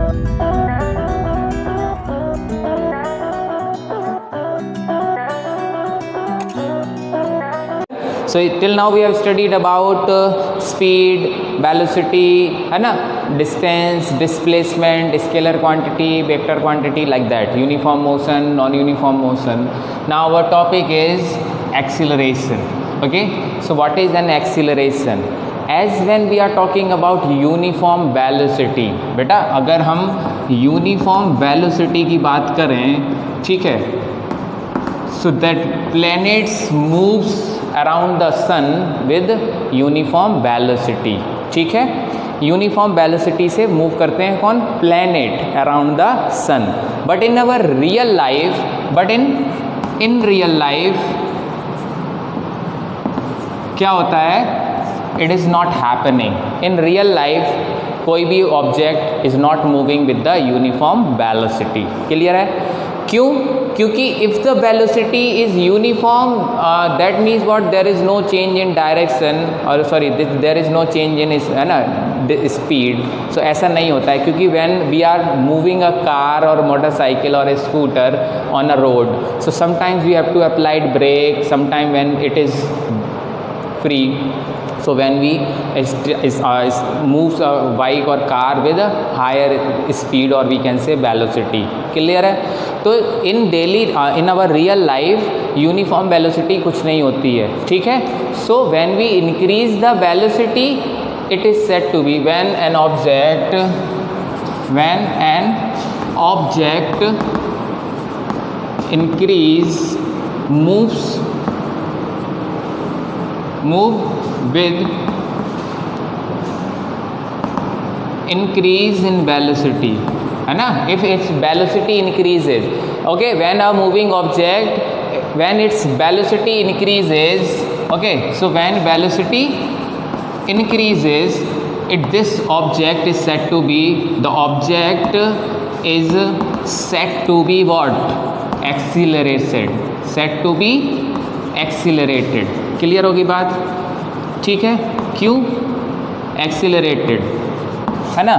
So till now we have studied about speed, velocity, है ना, distance, displacement, scalar quantity, vector quantity, like that, uniform motion, non-uniform motion. Now our topic is acceleration. Okay, so what is an acceleration? As when we are talking about uniform velocity, बेटा अगर हम uniform velocity की बात करें, ठीक है, so that planets moves around the sun with uniform velocity, ठीक है, यूनिफॉर्म वेलोसिटी से मूव करते हैं कौन? Planet around the sun. But in our real life, in real life क्या होता है? It is not happening. In real life कोई भी object is not moving with the uniform velocity. Clear है? क्यों? क्योंकि if the velocity is uniform, that means what, there is no change in direction, और sorry there is no change in, है ना, speed. So ऐसा नहीं होता है, क्योंकि when we are moving a car और मोटरसाइकिल और a scooter on a road, so sometimes we have to applied brake, sometime when it is free. So when we moves a bike or car with a higher speed, or we can say velocity. Clear है? तो in daily in our real life uniform velocity कुछ नहीं होती है, ठीक है. So when we increase the velocity, it is said to be when an object increase in velocity, है ना. If its velocity increases, okay, when a moving object, when its velocity increases, okay, so when velocity increases, this object is said to be, the object is said to be what? Accelerated. Said to be accelerated. Clear होगी बात? ठीक है. क्यों accelerated, है ना,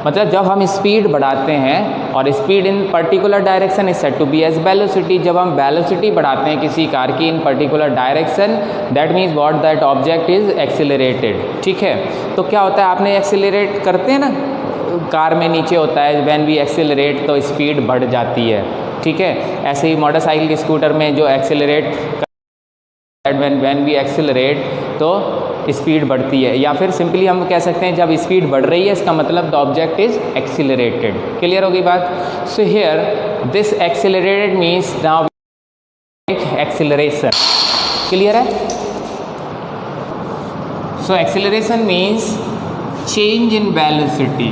मतलब जब हम स्पीड बढ़ाते हैं, और speed in particular direction is said to be as velocity. जब हम वेलोसिटी बढ़ाते हैं किसी कार की in particular direction, that means what, that object is accelerated. ठीक है. तो क्या होता है, आपने एक्सीलरेट करते हैं ना, कार में नीचे होता है व्हेन वी एक्सीलरेट, तो स्पीड बढ़ जाती है. ठीक है. ऐसे ही मोटरसाइकिल, स्कूटर में जो एक्सीलरेट, when we accelerate तो स्पीड बढ़ती है. या फिर सिंपली हम कह सकते हैं जब स्पीड बढ़ रही है, इसका मतलब the object is accelerated. Clear होगी बात? So here this accelerated means now acceleration. Clear है? So acceleration means change in velocity.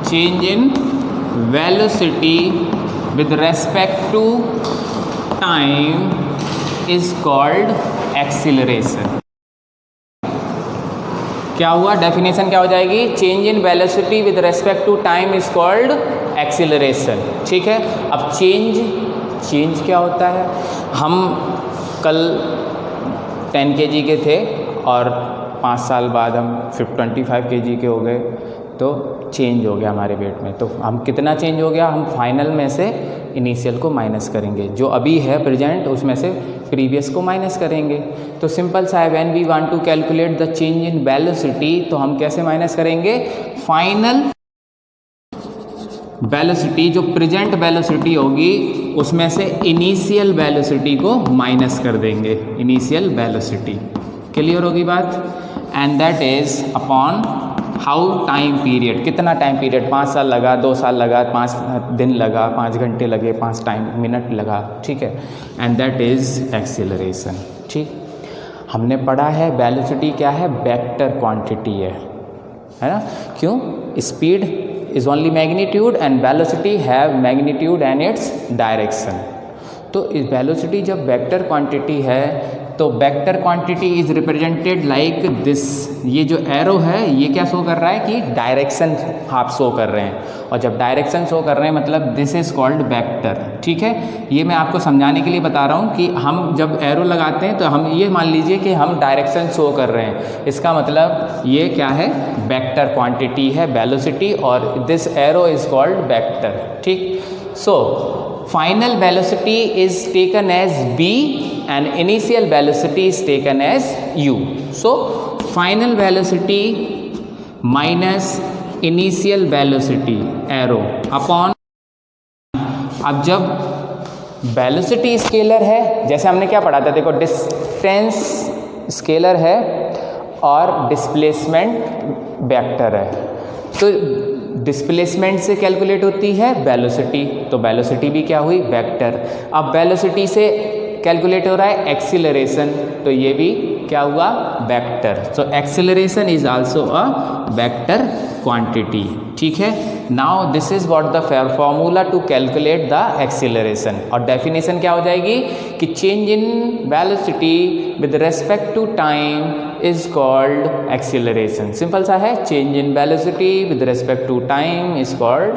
Change in velocity with respect to time is called acceleration. क्या हुआ? डेफिनेशन क्या हो जाएगी? Change in velocity with respect to time is called acceleration. ठीक है. अब change क्या होता है? हम कल 10 kg के थे और 5 साल बाद हम 25 kg के हो गए, तो चेंज हो गया हमारे वेट में. तो हम कितना चेंज हो गया? हम फाइनल में से इनिशियल को माइनस करेंगे, जो अभी है प्रेजेंट उसमें से प्रीवियस को माइनस करेंगे. तो सिंपल सा है, when we want to calculate the change in velocity, तो हम कैसे माइनस करेंगे? फाइनल वेलोसिटी, जो प्रेजेंट वेलोसिटी होगी, उसमें से इनिशियल वेलोसिटी को माइनस कर देंगे. Initial velocity. क्लियर होगी बात? And that is upon how time period. कितना टाइम पीरियड? 5 साल लगा, 2 साल लगा, 5 दिन लगा, 5 घंटे लगे, 5 मिनट लगा. ठीक है. And that is acceleration. ठीक. हमने पढ़ा है वेलोसिटी क्या है? वेक्टर क्वांटिटी है ना. क्यों? Speed is only magnitude and velocity have magnitude and its direction. तो इस वेलोसिटी जब वेक्टर क्वांटिटी है, तो vector quantity is represented like this. ये जो एरो है ये क्या शो कर रहा है कि डायरेक्शन आप शो कर रहे हैं, और जब डायरेक्शन शो कर रहे हैं मतलब दिस इज कॉल्ड वेक्टर। ठीक है, ये मैं आपको समझाने के लिए बता रहा हूँ कि हम जब एरो लगाते हैं तो हम ये मान लीजिए कि हम डायरेक्शन शो कर रहे हैं, इसका मतलब ये क्या है, वेक्टर क्वांटिटी है, वेलोसिटी, और this arrow is called vector. ठीक, सो final velocity is taken as b and initial velocity is taken as u. So final velocity minus initial velocity arrow upon, अब जब वेलोसिटी स्केलर है, जैसे हमने क्या पढ़ा था, देखो डिस्टेंस स्केलर है और डिस्प्लेसमेंट वेक्टर है, तो डिस्प्लेसमेंट से कैलकुलेट होती है वेलोसिटी, तो वेलोसिटी भी क्या हुई, वेक्टर। अब वेलोसिटी से कैलकुलेट हो रहा है एक्सीलरेशन, तो ये भी क्या हुआ, vector. So acceleration is also a vector quantity. ठीक है, now this is what the formula to calculate the acceleration, और डेफिनेशन क्या हो जाएगी कि change in velocity with respect to time is called acceleration। सिंपल सा है, change in velocity with respect to time is called,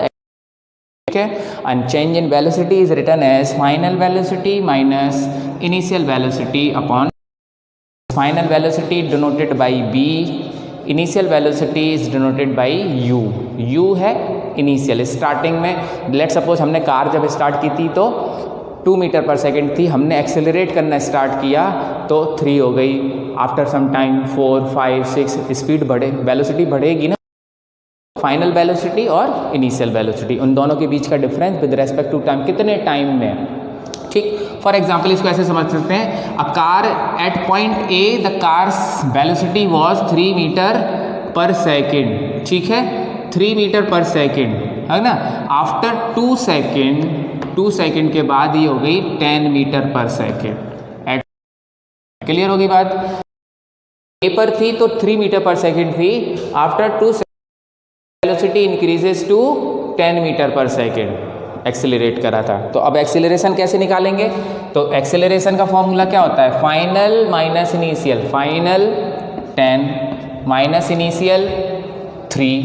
okay, and change in velocity is written as final velocity minus initial velocity upon final velocity denoted by b, initial velocity is denoted by u। u है initial, starting में let suppose हमने car जब start की थी तो 2 metre per second थी, हमने accelerate करना स्टार्ट किया तो 3 हो गई, आफ्टर सम टाइम 4, 5, 6, स्पीड बढ़े, वेलोसिटी बढ़ेगी ना। फाइनल वेलोसिटी और इनिशियल वेलोसिटी, उन दोनों के बीच का difference with respect to time, कितने टाइम में। ठीक, फॉर एग्जाम्पल इसको ऐसे समझ सकते हैं, a car at point A the car's velocity was 3 metre per second. ठीक है, 3 मीटर पर सेकेंड है ना, आफ्टर 2 सेकेंड के बाद ये हो गई 10 मीटर पर सेकेंड। क्लियर होगी बात, ए पर थी तो 3 मीटर पर सेकेंड थी, after 2 velocity increases to 10 metre per second, accelerate करा था। तो अब एक्सेलरेशन कैसे निकालेंगे, तो एक्सेलरेशन का फॉर्मूला क्या होता है, final minus initial, final 10 minus initial 3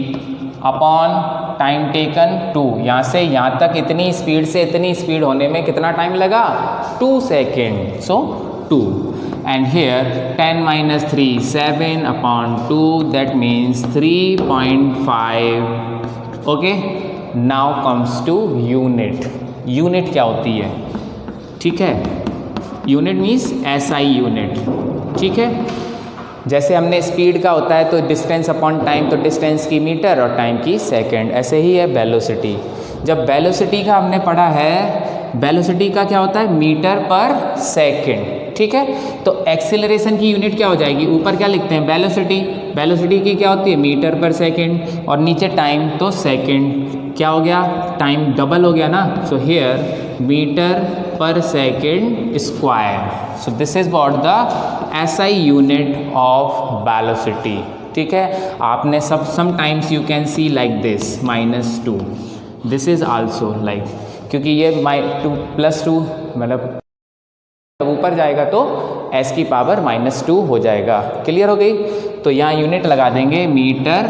upon time taken 2, यहाँ से यहाँ तक इतनी स्पीड से इतनी स्पीड होने में कितना टाइम लगा, 2 second, so 2, and here 10 minus 3 7 upon 2, that means 3.5. okay, now comes to unit। unit क्या होती है, ठीक है, unit means SI unit। ठीक है, जैसे हमने स्पीड का होता है तो डिस्टेंस अपॉन टाइम, तो डिस्टेंस की मीटर और टाइम की सेकेंड, ऐसे ही है वेलोसिटी। जब वेलोसिटी का हमने पढ़ा है, वेलोसिटी का क्या होता है, मीटर पर सेकेंड। ठीक है, तो एक्सेलरेशन की यूनिट क्या हो जाएगी, ऊपर क्या लिखते हैं, वेलोसिटी, वेलोसिटी की क्या होती है, मीटर पर सेकेंड, और नीचे टाइम तो सेकेंड, क्या हो गया, टाइम डबल हो गया ना, so here metre per second square. So this is what the SI unit of velocity. ठीक है, आपने sometimes you can see like this -2, this is also like, क्योंकि ये 2 + 2 मतलब ऊपर जाएगा तो s की पावर -2 हो जाएगा। क्लियर हो गई, तो यहाँ यूनिट लगा देंगे metre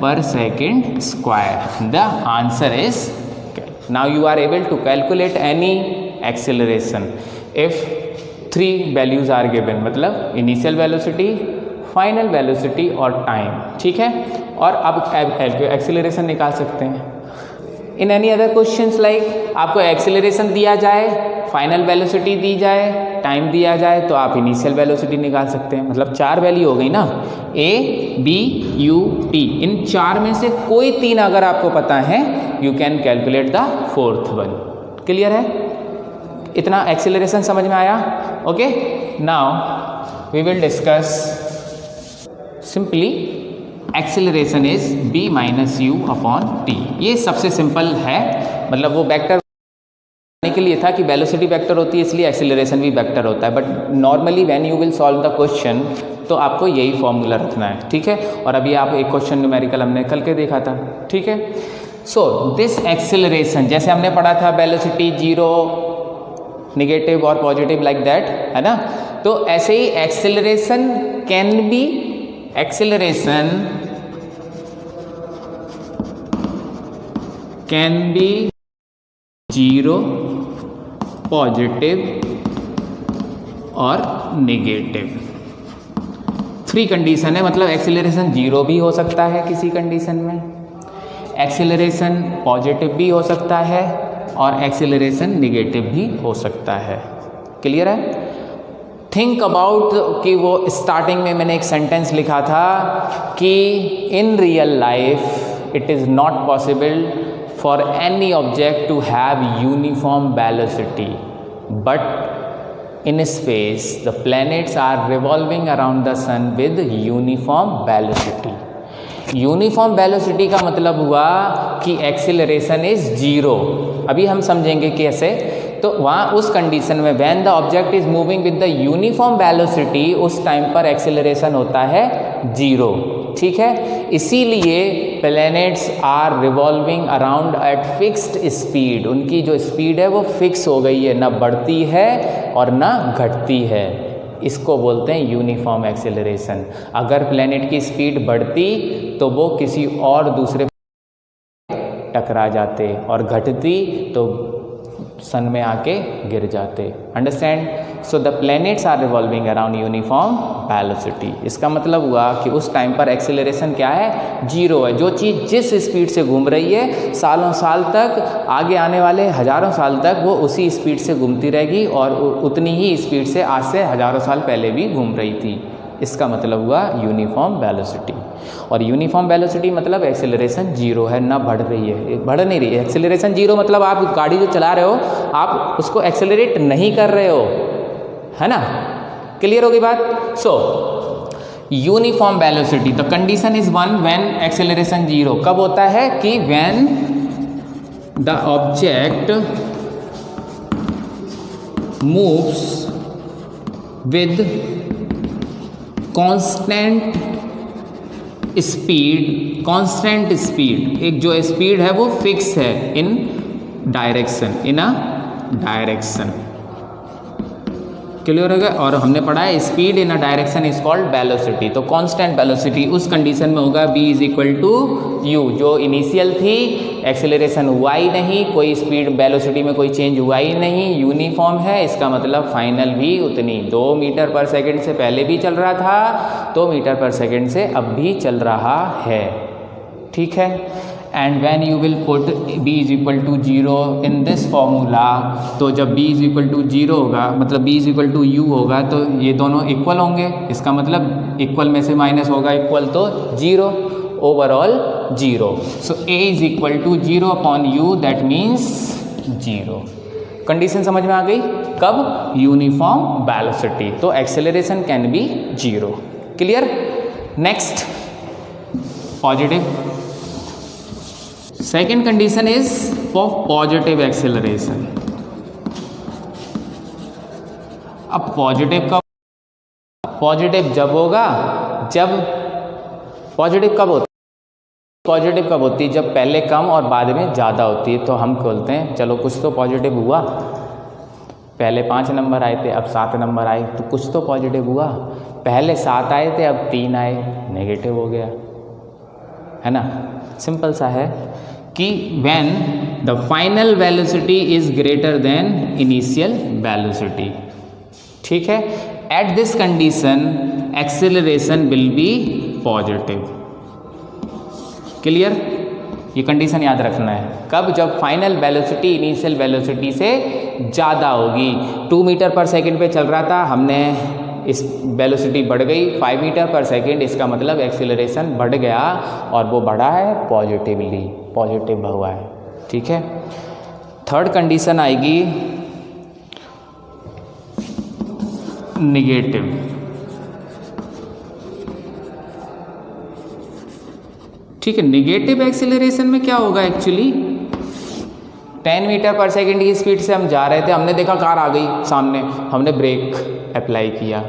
per second square. The answer is, now you are able to calculate any acceleration if 3 values are given, मतलब इनिशियल वेलोसिटी, फाइनल वेलोसिटी और टाइम। ठीक है, और अब एक्सेलरेशन निकाल सकते हैं। In any other questions like आपको एक्सेलरेशन दिया जाए, फाइनल वेलोसिटी दी जाए, टाइम दिया जाए, तो आप इनिशियल वेलोसिटी निकाल सकते हैं। मतलब 4 वैल्यू हो गई ना, A, B, U, T, इन 4 में से कोई 3 अगर आपको पता है, you can calculate the 4th one. Clear है, इतना एक्सेलरेशन समझ में आया। Okay, now we will discuss simply acceleration is b minus u upon t. ये सबसे सिंपल है, मतलब वो वेक्टर के लिए था कि वेलोसिटी वेक्टर होती है इसलिए एक्सेलरेशन भी वेक्टर होता है, but normally when you will solve the question तो आपको यही फॉर्मूला रखना है। ठीक है, और अभी आप एक क्वेश्चन न्यूमेरिकल हमने कल के देखा था। ठीक है, सो दिस एक्सेलरेशन जैसे हमने पढ़ा था वेलोसिटी 0, नेगेटिव और पॉजिटिव लाइक दैट, है ना। तो ऐसे ही acceleration can be zero, positive और नेगेटिव। 3 कंडीशन है, मतलब एक्सेलरेशन जीरो भी हो सकता है किसी कंडीशन में, एक्सेलरेशन पॉजिटिव भी हो सकता है और एक्सेलरेशन नेगेटिव भी हो सकता है। क्लियर है? थिंक अबाउट कि वो स्टार्टिंग में मैंने एक सेंटेंस लिखा था कि इन real life it is not possible for any object to have uniform velocity, but in space the planets are revolving around the sun with uniform velocity. Uniform velocity का मतलब हुआ कि एक्सीलरेशन इज जीरो। अभी हम समझेंगे कैसे। तो वहाँ उस कंडीशन में when the object is moving with the uniform velocity, उस टाइम पर एक्सीलरेशन होता है जीरो। ठीक है, इसीलिए planets are revolving around at fixed speed. उनकी जो स्पीड है वो फिक्स हो गई है, ना बढ़ती है और ना घटती है। इसको बोलते हैं यूनिफॉर्म एक्सेलरेशन। अगर प्लैनेट की स्पीड बढ़ती तो वो किसी और दूसरे टकरा जाते और घटती तो सन में आके गिर जाते। Understand? So the planets are revolving around uniform velocity. इसका मतलब हुआ कि उस टाइम पर एक्सेलरेशन क्या है? जीरो है। जो चीज़ जिस स्पीड से घूम रही है सालों साल तक, आगे आने वाले हजारों साल तक वो उसी स्पीड से घूमती रहेगी और उतनी ही स्पीड से आज से हजारों साल पहले भी घूम रही थी। इसका मतलब हुआ यूनिफॉर्म वेलोसिटी। और यूनिफॉर्म वेलोसिटी मतलब एक्सेलरेशन जीरो है, ना बढ़ रही है, बढ़ नहीं रही है। एक्सेलरेशन जीरो मतलब आप गाड़ी जो चला रहे हो आप उसको एक्सेलरेट नहीं कर रहे हो, है ना? क्लियर होगी बात? So uniform velocity, the condition is one when acceleration zero. कब होता है? कि when the object moves with constant speed, एक जो स्पीड है वो फिक्स है in direction, in a direction. Clear हो गया? और हमने पढ़ा है speed in a direction is called velocity. तो कांस्टेंट वेलोसिटी उस कंडीशन में होगा v is equal to u. जो इनिशियल थी एक्सेलरेशन हुआ ही नहीं, कोई स्पीड वेलोसिटी में कोई चेंज हुआ ही नहीं, यूनिफॉर्म है। इसका मतलब फाइनल भी उतनी 2 मीटर पर सेकेंड से पहले भी चल रहा था, 2 मीटर पर सेकेंड से अब भी चल रहा है। ठीक है? And when you will put b is equal to zero in this formula, तो जब b is equal to zero होगा मतलब b is equal to u होगा तो ये दोनों इक्वल होंगे। इसका मतलब इक्वल में से माइनस होगा इक्वल, तो zero, overall zero. So a is equal to zero upon u, that means zero. Condition समझ में आ गई? कब? Uniform velocity. तो acceleration can be zero. Clear? Next, positive. Second condition is for positive acceleration. अब positive कब? Positive जब होगा जब पॉजिटिव कब होती? पॉजिटिव कब होती है? जब पहले कम और बाद में ज़्यादा होती है। तो हम बोलते हैं चलो कुछ तो पॉजिटिव हुआ, पहले 5 नंबर आए थे अब 7 नंबर आए, तो कुछ तो पॉजिटिव हुआ। पहले 7 आए थे अब 3 आए, नेगेटिव हो गया, है ना? सिंपल सा है कि when the final velocity is greater than initial velocity. ठीक है? At this condition acceleration will be positive. Clear? ये कंडीशन याद रखना है। कब? जब फाइनल वेलोसिटी इनिशियल वेलोसिटी से ज़्यादा होगी। 2 मीटर पर सेकेंड पे चल रहा था, हमने इस वेलोसिटी बढ़ गई 5 मीटर पर सेकेंड, इसका मतलब एक्सेलरेशन बढ़ गया और वो बढ़ा है पॉजिटिवली, पॉजिटिव हुआ है। ठीक है? थर्ड कंडीशन आएगी निगेटिव। ठीक है? निगेटिव एक्सेलरेशन में क्या होगा? एक्चुअली 10 मीटर पर सेकेंड की स्पीड से हम जा रहे थे, हमने देखा कार आ गई सामने, हमने ब्रेक अप्लाई किया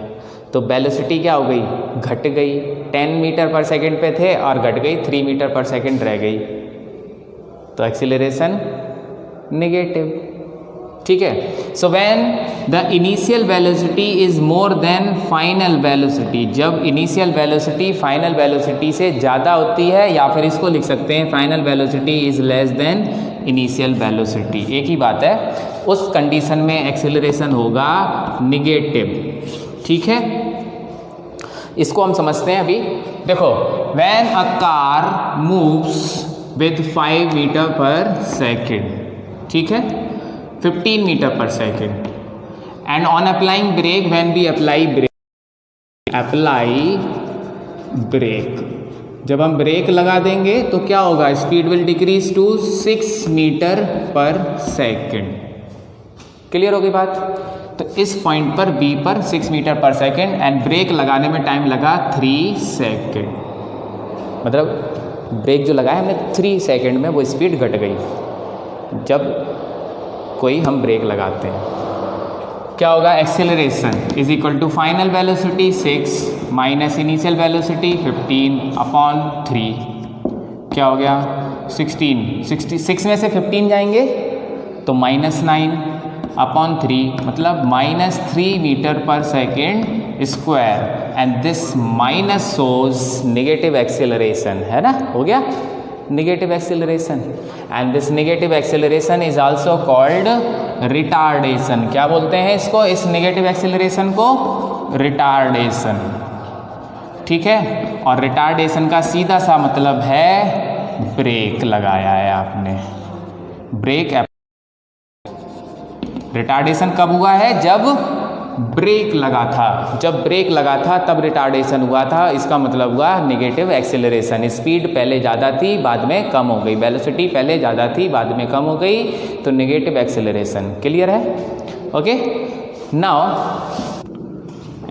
तो वेलोसिटी क्या हो गई? घट गई। 10 मीटर पर सेकेंड पे थे और घट गई 3 मीटर पर सेकेंड रह गई, तो एक्सेलरेशन निगेटिव। ठीक है। So when the initial velocity is more than final velocity, जब इनिशियल वेलोसिटी फाइनल वेलोसिटी से ज़्यादा होती है, या फिर इसको लिख सकते हैं final velocity is less than initial velocity, एक ही बात है, उस कंडीशन में एक्सेलरेशन होगा निगेटिव। ठीक है, इसको हम समझते हैं अभी। देखो, when a car moves with 5 metre per second, ठीक है, 15 metre per second, and on applying brake, when we apply brake, जब हम ब्रेक लगा देंगे तो क्या होगा, speed will decrease to 6 metre per second. Clear होगी बात? तो इस पॉइंट पर बी पर 6 metre per second, and break लगाने में टाइम लगा 3 सेकेंड, मतलब ब्रेक जो लगाया हमने 3 सेकेंड में वो स्पीड घट गई जब कोई हम ब्रेक लगाते हैं। क्या होगा, acceleration is equal to final velocity 6 minus initial velocity 15 upon 3, क्या हो गया 16, 66 में से 15 जाएंगे तो -9 अपॉन 3, मतलब -3 metre per second square, and this minus shows negative acceleration, है ना, हो गया negative acceleration, and this negative acceleration is also called retardation. क्या बोलते हैं इसको, इस नेगेटिव एक्सेलरेशन को रिटार्डेशन। ठीक है, और रिटार्डेशन का सीधा सा मतलब है ब्रेक लगाया है आपने, ब्रेक। रिटार्डेशन कब हुआ है, जब ब्रेक लगा था, जब ब्रेक लगा था तब रिटार्डेशन हुआ था, इसका मतलब हुआ नेगेटिव एक्सेलरेशन। स्पीड पहले ज़्यादा थी बाद में कम हो गई, वेलोसिटी पहले ज़्यादा थी बाद में कम हो गई, तो नेगेटिव एक्सेलरेशन। क्लियर है? Okay, now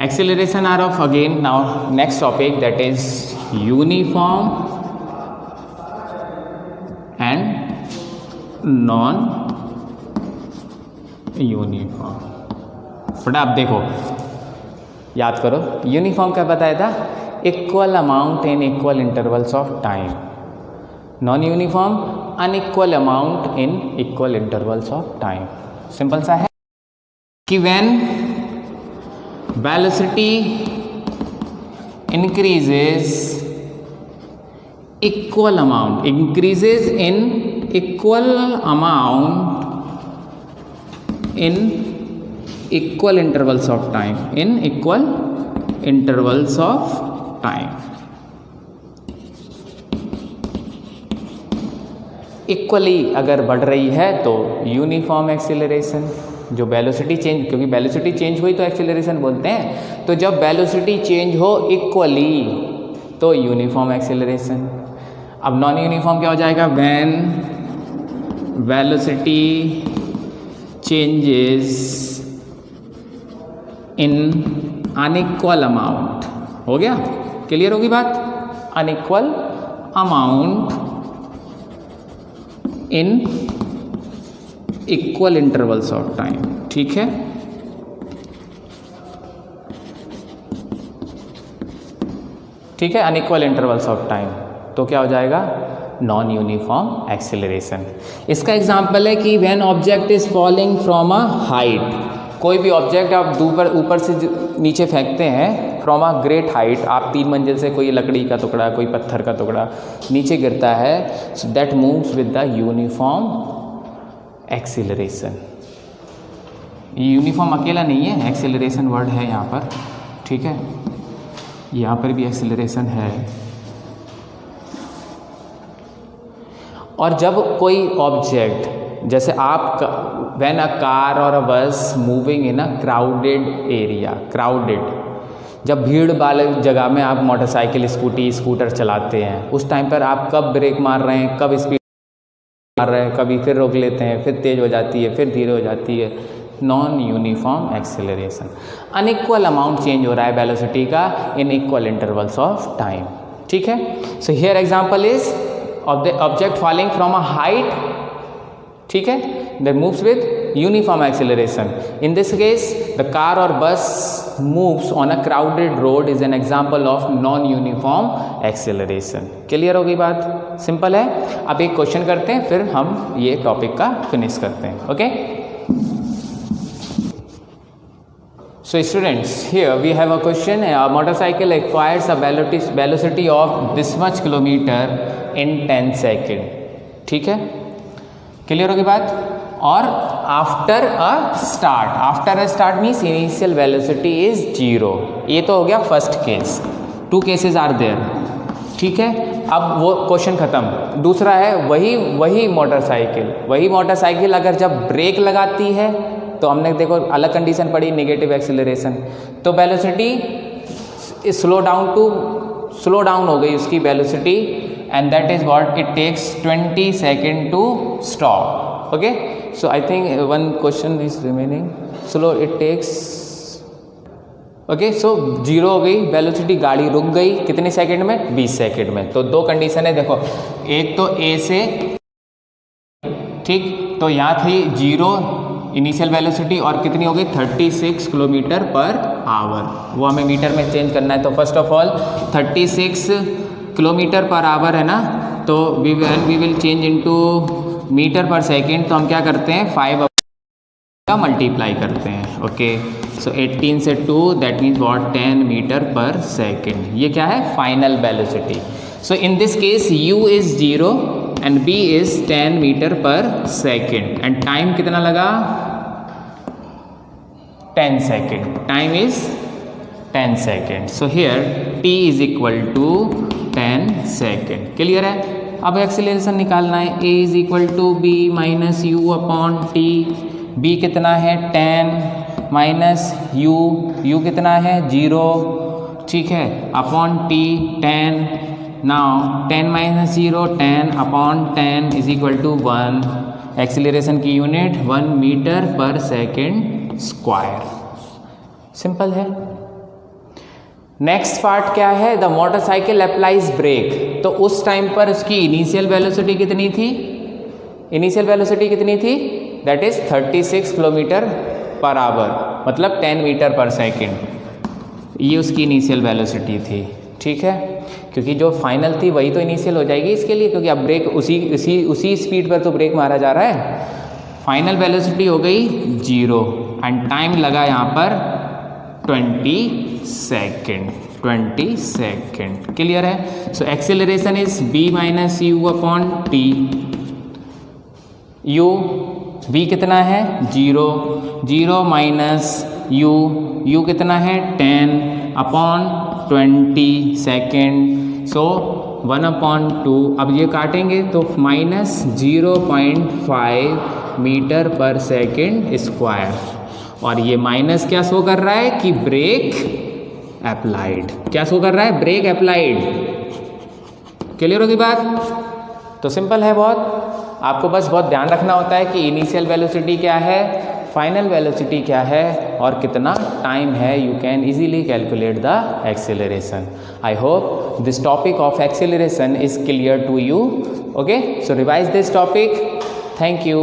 acceleration are off again, now next topic that is uniform and non uniform. But आप देखो, याद करो, यूनिफॉर्म क्या बताया था, equal amount in equal intervals of time, non uniform unequal amount in equal intervals of time. Simple सा है कि when velocity increases equal amount, increases in equal amount in equal intervals of time, in equal intervals of time, equally अगर बढ़ रही है तो uniform acceleration, जो velocity change, क्योंकि वेलोसिटी चेंज हुई तो एक्सेलरेशन बोलते हैं, तो जब वेलोसिटी चेंज हो इक्वली तो यूनिफॉर्म एक्सेलरेशन। अब नॉन यूनिफॉर्म क्या हो जाएगा, when velocity changes in unequal amount, हो गया, क्लियर होगी बात, unequal amount in equal intervals of time। ठीक है, ठीक है, अनइक्वल इंटरवल्स ऑफ टाइम, तो क्या हो जाएगा, नॉन यूनिफॉर्म एक्सेलरेशन। इसका एग्जांपल है कि when object is falling from a height, कोई भी ऑब्जेक्ट आप ऊपर से नीचे फेंकते हैं, फ्रॉम अ ग्रेट हाइट, आप 3 मंजिल से कोई लकड़ी का टुकड़ा, कोई पत्थर का टुकड़ा नीचे गिरता है, so that moves with the uniform acceleration. Uniform अकेला नहीं है, एक्सेलरेशन वर्ड है यहाँ पर, ठीक है, यहाँ पर भी एक्सेलरेशन है। और जब कोई ऑब्जेक्ट, जैसे आप, व्हेन अ कार और अ बस moving in a crowded area, crowded, जब भीड़ वाले जगह में आप मोटरसाइकिल, स्कूटी, स्कूटर चलाते हैं, उस टाइम पर आप कब ब्रेक मार रहे हैं, कब स्पीड मार रहे हैं, कभी फिर रोक लेते हैं, फिर तेज हो जाती है, फिर धीरे हो जाती है, non uniform acceleration. Unequal amount change हो रहा है वेलोसिटी का इन इक्वल इंटरवल्स ऑफ टाइम। ठीक है, so here example is of the object falling from a height, ठीक है, that moves with uniform acceleration. In this case, the car or bus moves on a crowded road is an example of non-uniform acceleration. Clear होगी बात, simple है। अब एक question करते हैं, फिर हम ये टॉपिक का फिनिश करते हैं। Okay So students, here we have a question. A motorcycle acquires a velocity of this much kilometer in 10 second. ठीक है, क्लियर होगी बात. और after a start means initial velocity is 0. ये तो हो गया first case. 2 cases are there. ठीक है, अब वो क्वेश्चन खत्म. दूसरा है वही मोटरसाइकिल अगर जब ब्रेक लगाती है तो हमने देखो अलग कंडीशन पड़ी, नेगेटिव एक्सेलरेशन, तो वेलोसिटी स्लो डाउन हो गई उसकी velocity, and that is what it takes 20 second to stop. Okay, so I think one question is remaining. Slow it takes. Okay, so 0 हो गई वेलोसिटी, गाड़ी रुक गई कितने सेकंड में? 20 सेकंड में. तो 2 कंडीशन है देखो, एक तो ए से, ठीक, तो यहाँ थी 0 इनिशियल वेलोसिटी और कितनी हो गई 36 किलोमीटर पर आवर. वो हमें मीटर में चेंज करना है. तो first of all 36 kilometre per hour है ना, तो we will change into metre per second. तो हम क्या करते हैं 5 का मल्टीप्लाई करते हैं. ओके, सो 18 से 2 that means what 10 metre per second. ये क्या है? Final velocity. So in this case u is 0 and b is 10 metre per second and time कितना लगा? 10 second. Time is 10 second. So here t is equal to 10 second. Clear है? अब acceleration निकालना है. a is equal to b minus u upon t. b कितना है? 10 minus u कितना है? 0. ठीक है, upon t 10. Now 10 minus 0 10 upon 10 is equal to 1. Acceleration की unit 1 metre per second square. Simple है. नेक्स्ट पार्ट क्या है? The motorcycle applies brake. तो उस टाइम पर उसकी इनिशियल वेलोसिटी कितनी थी? That is 36 kilometre per hour, मतलब 10 मीटर पर सेकेंड. ये उसकी इनिशियल वेलोसिटी थी. ठीक है, क्योंकि जो फाइनल थी वही तो इनिशियल हो जाएगी इसके लिए, क्योंकि अब ब्रेक उसी स्पीड पर तो ब्रेक मारा जा रहा है. फाइनल वेलोसिटी हो गई 0 एंड टाइम लगा यहाँ पर 20 सेकेंड. क्लियर है? So acceleration is b minus u upon T. v कितना है? 0 माइनस u कितना है? 10 अपॉन 20 सेकेंड. सो 1 अपॉन 2. अब ये काटेंगे तो minus 0.5 metre per second square. और ये माइनस क्या शो कर रहा है कि ब्रेक अप्लाइड. क्या शो कर रहा है? Break applied. क्लियर होगी बात? तो सिंपल है बहुत. आपको बस बहुत ध्यान रखना होता है कि इनिशियल वेलोसिटी क्या है, फाइनल वेलोसिटी क्या है और कितना टाइम है. You can easily calculate the acceleration. I hope this topic of acceleration is clear to you. Okay, so revise this topic. Thank you.